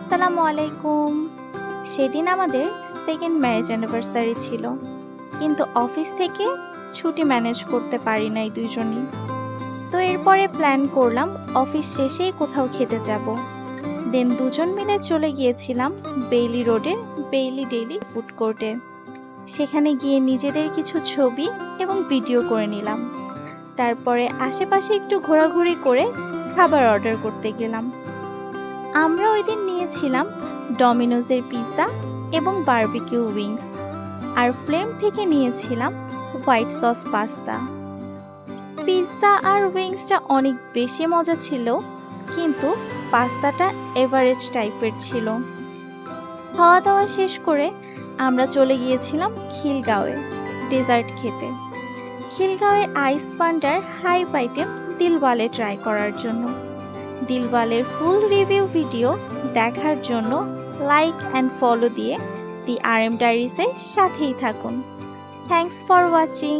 আসসালামু আলাইকুম। সেদিন আমাদের সেকেন্ড ম্যারেজ অ্যানিভার্সারি ছিল, কিন্তু অফিস থেকে ছুটি ম্যানেজ করতে পারি নাই দুইজনই। তো এরপরে প্ল্যান করলাম অফিস শেষেই কোথাও খেতে যাব। দেন দুজন মিলে চলে গিয়েছিলাম বেইলি রোডের বেইলি ডেইলি ফুড কোর্টে। সেখানে গিয়ে নিজেদের কিছু ছবি এবং ভিডিও করে নিলাম। তারপরে আশেপাশে একটু ঘোরাঘুরি করে খাবার অর্ডার করতে গেলাম। আমরা ওই দিন নিয়েছিলাম ডমিনোজের পিৎজা এবং বারবিকিউ উইংস, আর ফ্লেম থেকে নিয়েছিলাম হোয়াইট সস পাস্তা। পিৎজা আর উইংসটা অনেক বেশি মজা ছিল, কিন্তু পাস্তাটা এভারেজ টাইপের ছিল। খাওয়া দাওয়া শেষ করে আমরা চলে গিয়েছিলাম খিলগাঁওয়ে ডেজার্ট খেতে। খিলগাঁওয়ের আইস পান্ডার হাইপ আইটেম দিলওয়ালে ট্রাই করার জন্য। দিলওয়ালের ফুল রিভিউ ভিডিও দেখার জন্য লাইক অ্যান্ড ফলো দিয়ে দি RM ডায়েরিজের সাথেই থাকুন। Thanks for watching.